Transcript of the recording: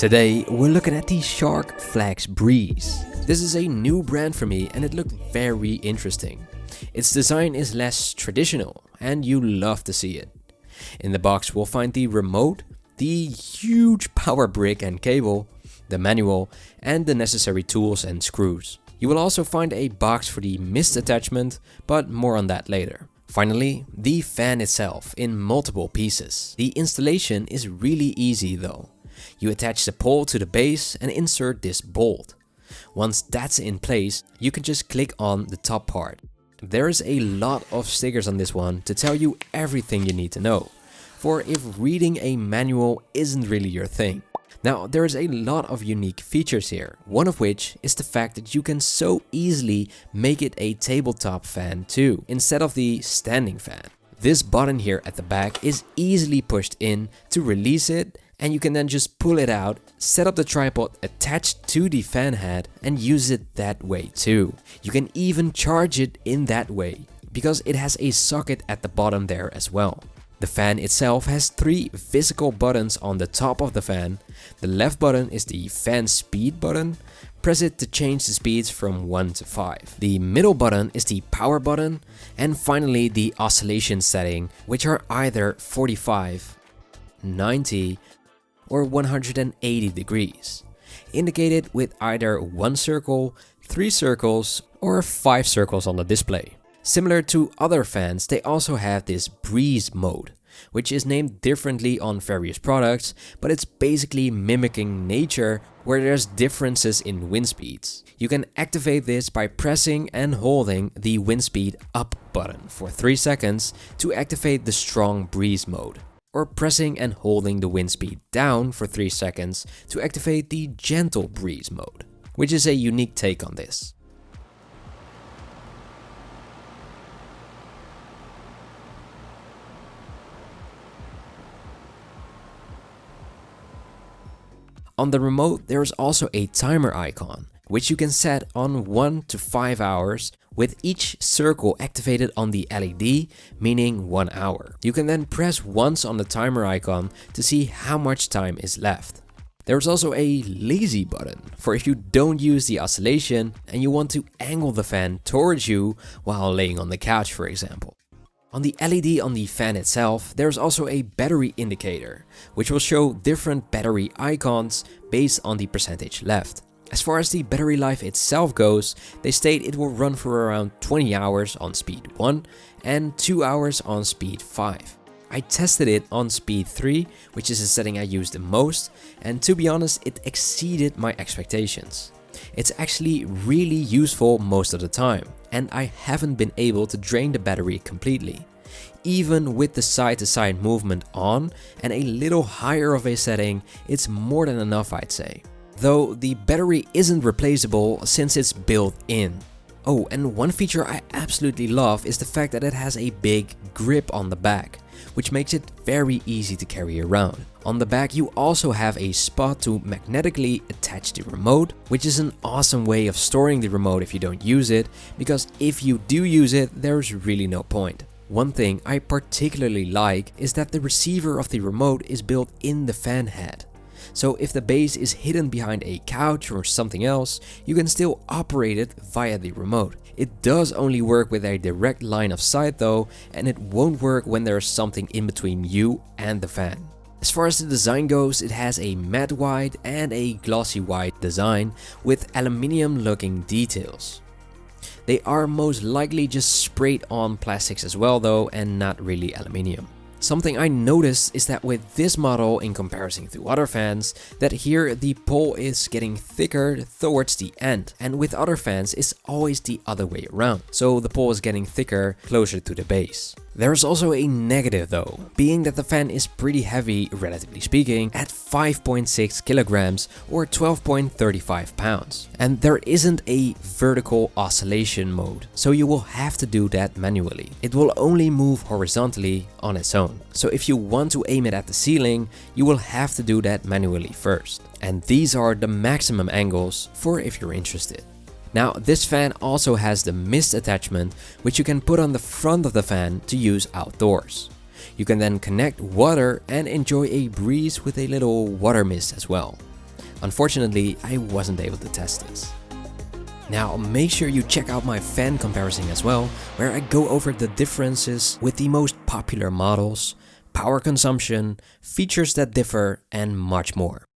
Today we're looking at the Shark FlexBreeze. This is a new brand for me and it looked very interesting. Its design is less traditional and you love to see it. In the box we'll find the remote, the huge power brick and cable, the manual and the necessary tools and screws. You will also find a box for the mist attachment, but more on that later. Finally, the fan itself in multiple pieces. The installation is really easy though. You attach the pole to the base and insert this bolt. Once that's in place, you can just click on the top part. There is a lot of stickers on this one to tell you everything you need to know, for if reading a manual isn't really your thing. Now, there is a lot of unique features here, one of which is the fact that you can so easily make it a tabletop fan too, instead of the standing fan. This button here at the back is easily pushed in to release it, and you can then just pull it out, set up the tripod attached to the fan head and use it that way too. You can even charge it in that way, because it has a socket at the bottom there as well. The fan itself has 3 physical buttons on the top of the fan. The left button is the fan speed button. Press it to change the speeds from 1 to 5. The middle button is the power button. And finally the oscillation setting, which are either 45, 90 or 180 degrees. Indicated with either 1 circle, 3 circles or 5 circles on the display. Similar to other fans, they also have this breeze mode, which is named differently on various products, but it's basically mimicking nature where there's differences in wind speeds. You can activate this by pressing and holding the wind speed up button for 3 seconds to activate the strong breeze mode, or pressing and holding the wind speed down for 3 seconds to activate the gentle breeze mode, which is a unique take on this. On the remote, there is also a timer icon, which you can set on 1 to 5 hours, with each circle activated on the LED, meaning 1 hour. You can then press once on the timer icon to see how much time is left. There's also a lazy button, for if you don't use the oscillation and you want to angle the fan towards you while laying on the couch, for example. On the LED on the fan itself, there's also a battery indicator, which will show different battery icons based on the percentage left. As far as the battery life itself goes, they state it will run for around 20 hours on speed 1 and 2 hours on speed 5. I tested it on speed 3, which is the setting I use the most, and to be honest, it exceeded my expectations. It's actually really useful most of the time, and I haven't been able to drain the battery completely. Even with the side-to-side movement on and a little higher of a setting, it's more than enough, I'd say. Though the battery isn't replaceable since it's built in. Oh, and one feature I absolutely love is the fact that it has a big grip on the back, which makes it very easy to carry around. On the back you also have a spot to magnetically attach the remote, which is an awesome way of storing the remote if you don't use it, because if you do use it, there's really no point. One thing I particularly like is that the receiver of the remote is built in the fan head. So if the base is hidden behind a couch or something else, you can still operate it via the remote. It does only work with a direct line of sight though, and it won't work when there's something in between you and the fan. As far as the design goes, it has a matte white and a glossy white design with aluminium looking details. They are most likely just sprayed on plastics as well though, and not really aluminium. Something I noticed is that with this model in comparison to other fans, that here the pole is getting thicker towards the end, and with other fans it's always the other way around, so the pole is getting thicker closer to the base. There is also a negative though, being that the fan is pretty heavy relatively speaking at 5.6 kilograms or 12.35 pounds. And there isn't a vertical oscillation mode, so you will have to do that manually. It will only move horizontally on its own. So if you want to aim it at the ceiling, you will have to do that manually first. And these are the maximum angles for if you're interested. Now this fan also has the mist attachment, which you can put on the front of the fan to use outdoors. You can then connect water and enjoy a breeze with a little water mist as well. Unfortunately, I wasn't able to test this. Now make sure you check out my fan comparison as well, where I go over the differences with the most popular models, power consumption, features that differ, and much more.